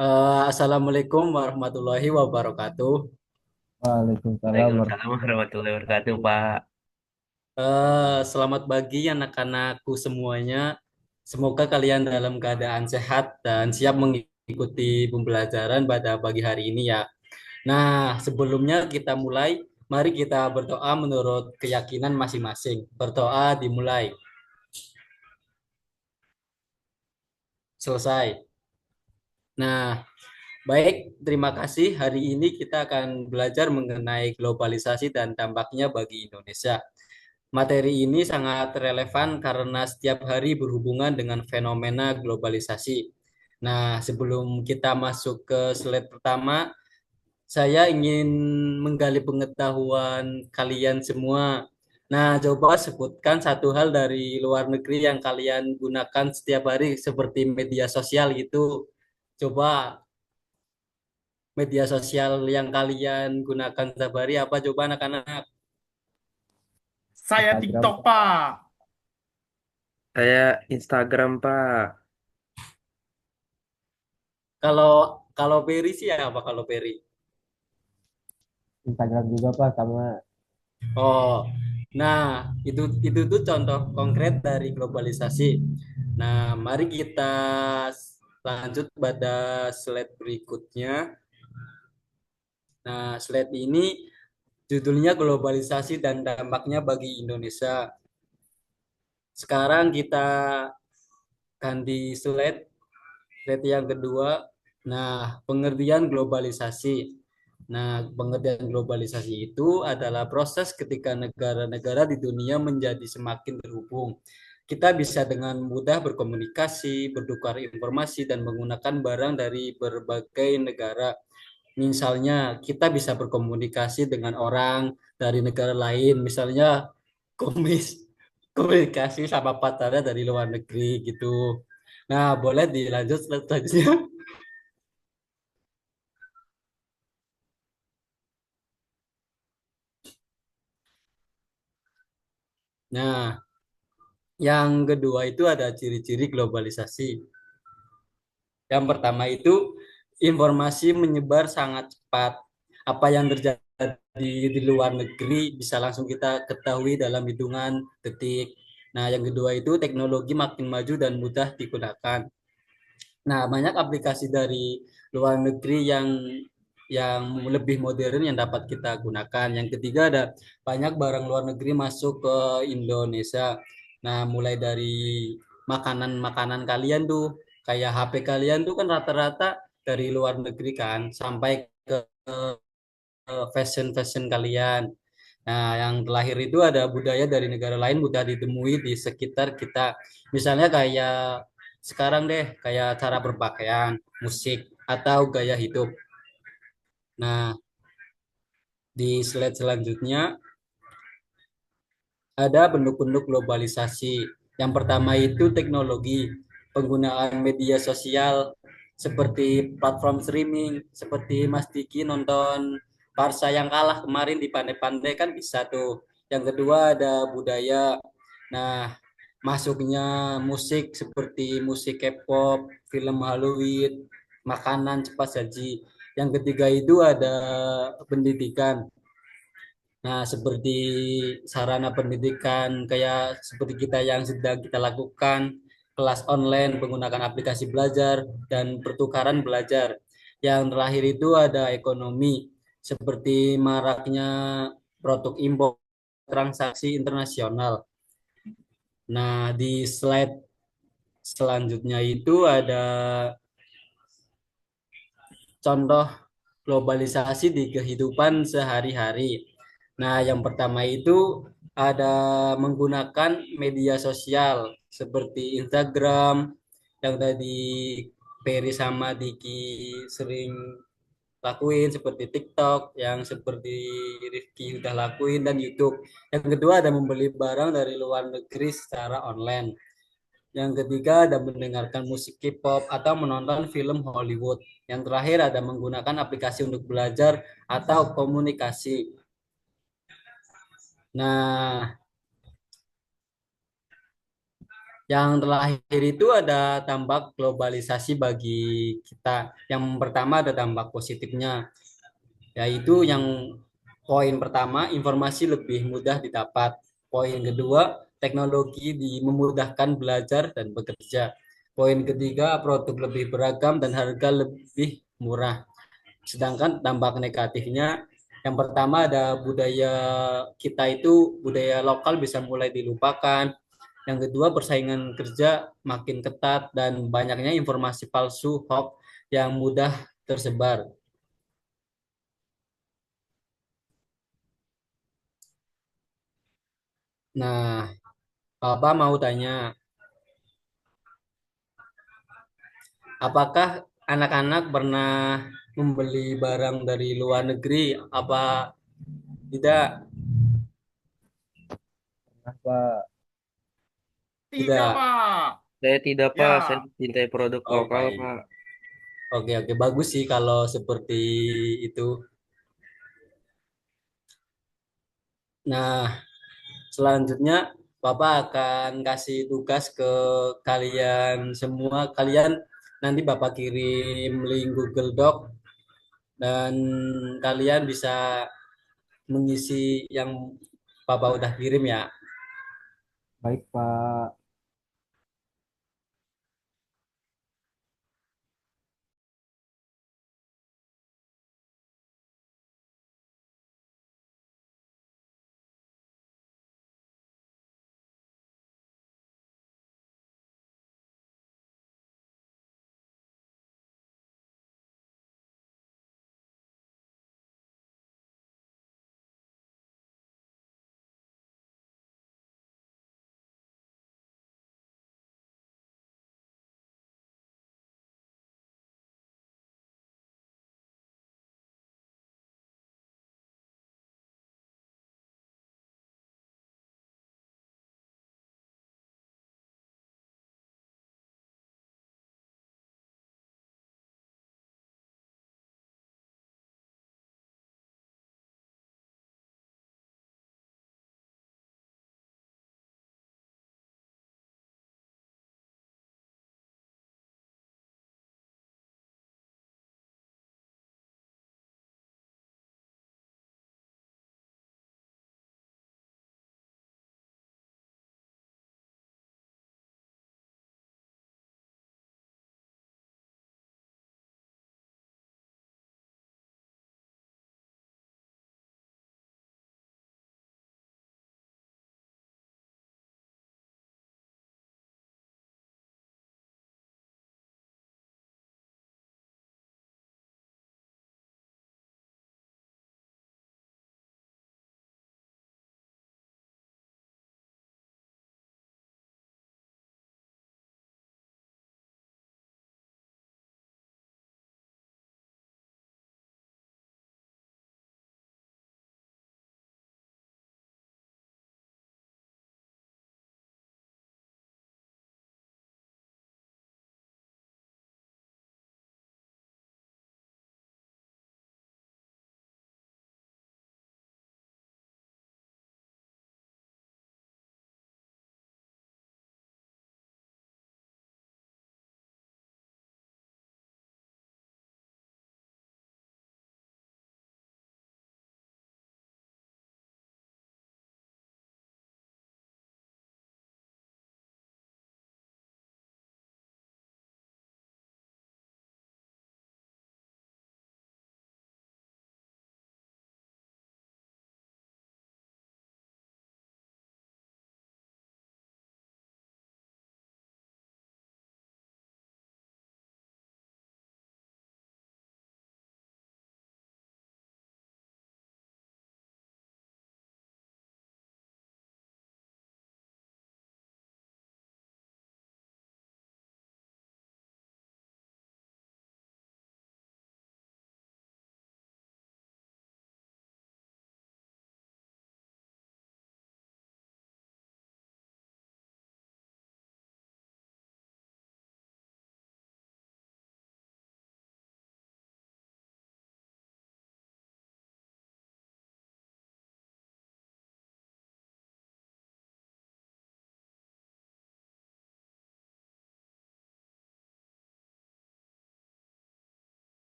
Assalamualaikum warahmatullahi wabarakatuh. Waalaikumsalam Waalaikumsalam warahmatullahi warahmatullahi wabarakatuh, Pak. Selamat pagi anak-anakku semuanya. Semoga kalian dalam keadaan sehat dan siap mengikuti pembelajaran pada pagi hari ini ya. Nah, sebelumnya kita mulai, mari kita berdoa menurut keyakinan masing-masing. Berdoa dimulai. Selesai. Nah, baik, terima kasih. Hari ini kita akan belajar mengenai globalisasi dan dampaknya bagi Indonesia. Materi ini sangat relevan karena setiap hari berhubungan dengan fenomena globalisasi. Nah, sebelum kita masuk ke slide pertama, saya ingin menggali pengetahuan kalian semua. Nah, coba sebutkan satu hal dari luar negeri yang kalian gunakan setiap hari seperti media sosial gitu. Coba media sosial yang kalian gunakan setiap hari apa coba anak-anak? Saya Instagram TikTok, Pak. Pak. Saya Instagram, Pak. Kalau kalau Peri sih apa kalau Peri? Instagram juga Pak sama. Oh, nah itu tuh contoh konkret dari globalisasi. Nah, mari kita lanjut pada slide berikutnya. Nah, slide ini judulnya globalisasi dan dampaknya bagi Indonesia. Sekarang kita ganti slide yang kedua. Nah, pengertian globalisasi. Nah, pengertian globalisasi itu adalah proses ketika negara-negara di dunia menjadi semakin terhubung. Kita bisa dengan mudah berkomunikasi, bertukar informasi, dan menggunakan barang dari berbagai negara. Misalnya, kita bisa berkomunikasi dengan orang dari negara lain, misalnya komis, komunikasi sama pacarnya dari luar negeri gitu. Nah, boleh dilanjut selanjutnya. Nah, yang kedua itu ada ciri-ciri globalisasi. Yang pertama itu informasi menyebar sangat cepat. Apa yang terjadi di luar negeri bisa langsung kita ketahui dalam hitungan detik. Nah, yang kedua itu teknologi makin maju dan mudah digunakan. Nah, banyak aplikasi dari luar negeri yang lebih modern yang dapat kita gunakan. Yang ketiga ada banyak barang luar negeri masuk ke Indonesia. Nah, mulai dari makanan-makanan kalian tuh, kayak HP kalian tuh kan rata-rata dari luar negeri kan, sampai ke fashion-fashion kalian. Nah, yang terakhir itu ada budaya dari negara lain mudah ditemui di sekitar kita. Misalnya kayak sekarang deh, kayak cara berpakaian, musik, atau gaya hidup. Nah, di slide selanjutnya ada bentuk-bentuk globalisasi. Yang pertama itu teknologi, penggunaan media sosial seperti platform streaming, seperti Mas Diki nonton Barca yang kalah kemarin di Pandai-Pandai kan bisa tuh. Yang kedua ada budaya. Nah, masuknya musik seperti musik K-pop, film Halloween, makanan cepat saji. Yang ketiga itu ada pendidikan. Nah, seperti sarana pendidikan kayak seperti kita yang sedang kita lakukan, kelas online menggunakan aplikasi belajar dan pertukaran belajar. Yang terakhir itu ada ekonomi, seperti maraknya produk impor, transaksi internasional. Nah, di slide selanjutnya itu ada contoh globalisasi di kehidupan sehari-hari. Nah, yang pertama itu ada menggunakan media sosial seperti Instagram yang tadi Peri sama Diki sering lakuin seperti TikTok yang seperti Rifki udah lakuin dan YouTube. Yang kedua ada membeli barang dari luar negeri secara online. Yang ketiga ada mendengarkan musik K-pop atau menonton film Hollywood. Yang terakhir ada menggunakan aplikasi untuk belajar atau komunikasi. Nah, Yang terakhir itu ada dampak globalisasi bagi kita. Yang pertama ada dampak positifnya, yaitu yang poin pertama, informasi lebih mudah didapat. Poin kedua, teknologi memudahkan belajar dan bekerja. Poin ketiga, produk lebih beragam dan harga lebih murah. Sedangkan dampak negatifnya, yang pertama ada budaya kita itu, budaya lokal bisa mulai dilupakan. Yang kedua, persaingan kerja makin ketat dan banyaknya informasi palsu, hoax yang mudah tersebar. Nah, Bapak mau tanya, apakah anak-anak pernah membeli barang dari luar negeri? Apa tidak? Nah, Pak. Tidak, Tidak. Pak. Saya tidak, Pak. Saya Ya. mencintai produk Oh, lokal, baik. Pak. Oke, oke. Bagus sih kalau seperti itu. Nah, selanjutnya Bapak akan kasih tugas ke kalian semua. Kalian nanti Bapak kirim link Google Doc dan kalian bisa mengisi yang Bapak udah kirim ya. Baik, Pak.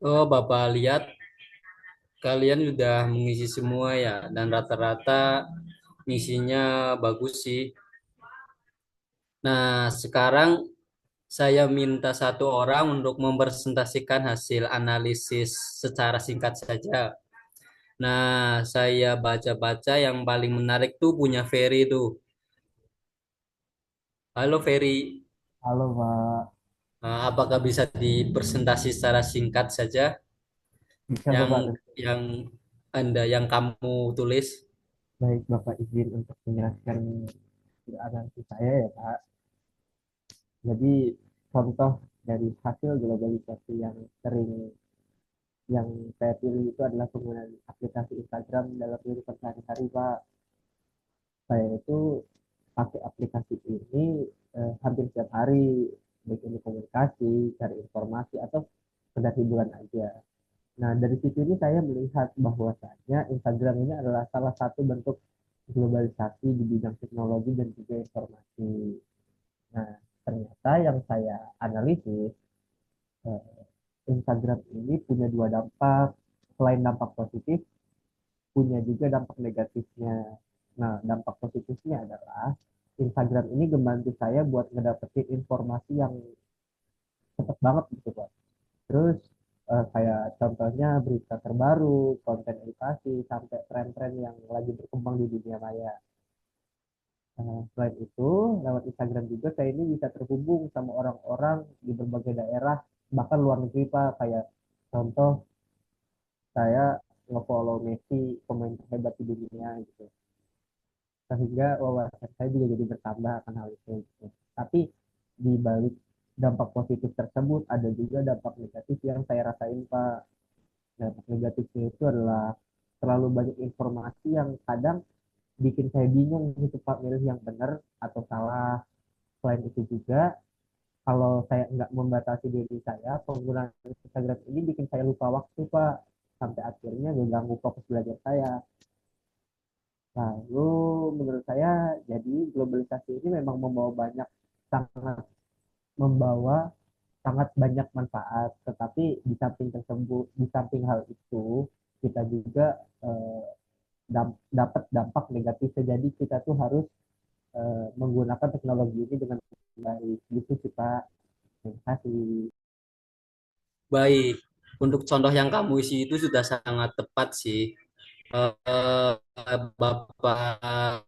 Oh, Bapak lihat kalian sudah mengisi semua ya, dan rata-rata ngisinya bagus sih. Nah, sekarang saya minta satu orang untuk mempresentasikan hasil analisis secara singkat saja. Nah, saya baca-baca yang paling menarik tuh punya Ferry tuh. Halo Ferry. Halo, Pak. Apakah bisa dipresentasi secara singkat saja Bisa, yang Bapak. yang yang kamu tulis? Baik, Bapak izin untuk menjelaskan analisis saya ya, Pak. Jadi, contoh dari hasil globalisasi yang sering yang saya pilih itu adalah penggunaan aplikasi Instagram dalam kehidupan sehari-hari, Pak. Saya itu pakai aplikasi ini hampir setiap hari, baik ini komunikasi, cari informasi, atau sekedar hiburan aja. Nah, dari situ ini saya melihat bahwasanya Instagram ini adalah salah satu bentuk globalisasi di bidang teknologi dan juga informasi. Nah, ternyata yang saya analisis, eh, Instagram ini punya dua dampak. Selain dampak positif, punya juga dampak negatifnya. Nah, dampak positifnya adalah Instagram ini membantu saya buat ngedapetin informasi yang cepet banget gitu, Pak. Terus kayak contohnya berita terbaru, konten edukasi, sampai tren-tren yang lagi berkembang di dunia maya. Selain itu, lewat Instagram juga saya ini bisa terhubung sama orang-orang di berbagai daerah, bahkan luar negeri, Pak. Kayak contoh, saya nge-follow Messi, pemain terhebat di dunia gitu. Sehingga wawasan saya juga jadi bertambah akan hal itu gitu. Tapi di balik dampak positif tersebut ada juga dampak negatif yang saya rasain, Pak. Dampak negatifnya itu adalah terlalu banyak informasi yang kadang bikin saya bingung gitu, Pak, milih yang benar atau salah. Selain itu juga, kalau saya nggak membatasi diri saya, penggunaan Instagram ini bikin saya lupa waktu, Pak. Sampai akhirnya mengganggu fokus belajar saya. Lalu menurut saya, jadi globalisasi ini memang sangat membawa sangat banyak manfaat. Tetapi di samping hal itu, kita juga eh, dapat dampak negatif. Jadi kita tuh harus menggunakan teknologi ini dengan baik. Gitu sih, Pak. Terima kasih. Baik, untuk contoh yang kamu isi itu sudah sangat tepat sih. Bapak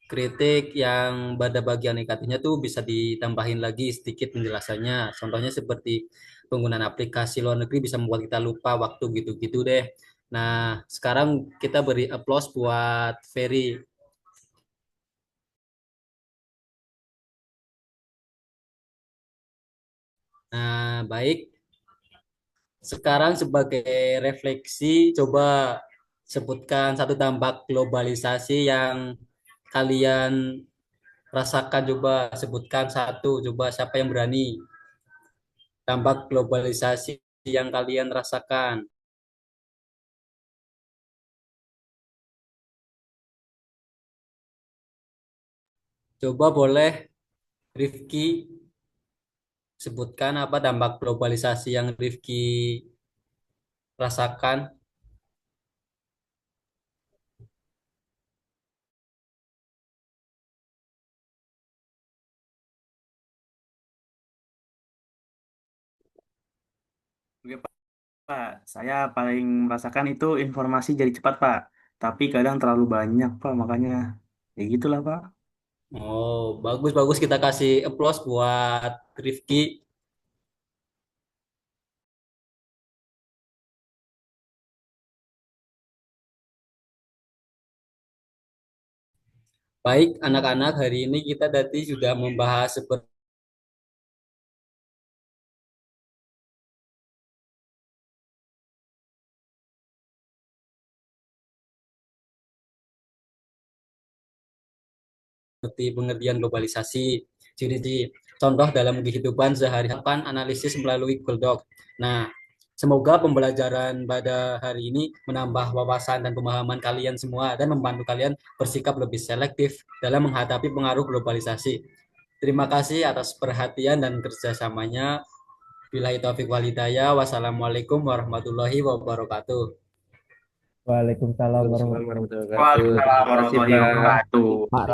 kritik yang pada bagian negatifnya tuh bisa ditambahin lagi sedikit penjelasannya. Contohnya seperti penggunaan aplikasi luar negeri bisa membuat kita lupa waktu gitu-gitu deh. Nah, sekarang kita beri applause buat Ferry. Nah, baik. Sekarang sebagai refleksi, coba sebutkan satu dampak globalisasi yang kalian rasakan. Coba sebutkan satu. Coba siapa yang berani? Dampak globalisasi yang kalian rasakan. Coba boleh Rifki sebutkan apa dampak globalisasi yang Rifki rasakan. Oke, Pak. Saya paling merasakan itu informasi jadi cepat, Pak. Tapi kadang terlalu banyak, Pak. Makanya ya gitulah, Pak. Oh, bagus-bagus kita kasih applause buat Rifki. Baik, anak-anak, hari ini kita tadi sudah membahas seperti pengertian globalisasi. Jadi, contoh dalam kehidupan sehari-hari kan analisis melalui Google Doc. Nah, semoga pembelajaran pada hari ini menambah wawasan dan pemahaman kalian semua dan membantu kalian bersikap lebih selektif dalam menghadapi pengaruh globalisasi. Terima kasih atas perhatian dan kerjasamanya. Billahi taufik walhidayah. Wassalamualaikum warahmatullahi wabarakatuh. Waalaikumsalam Waalaikumsalam warahmatullahi warahmatullahi wabarakatuh. Waalaikumsalam Terima kasih, warahmatullahi Pak. wabarakatuh. wabarakatuh.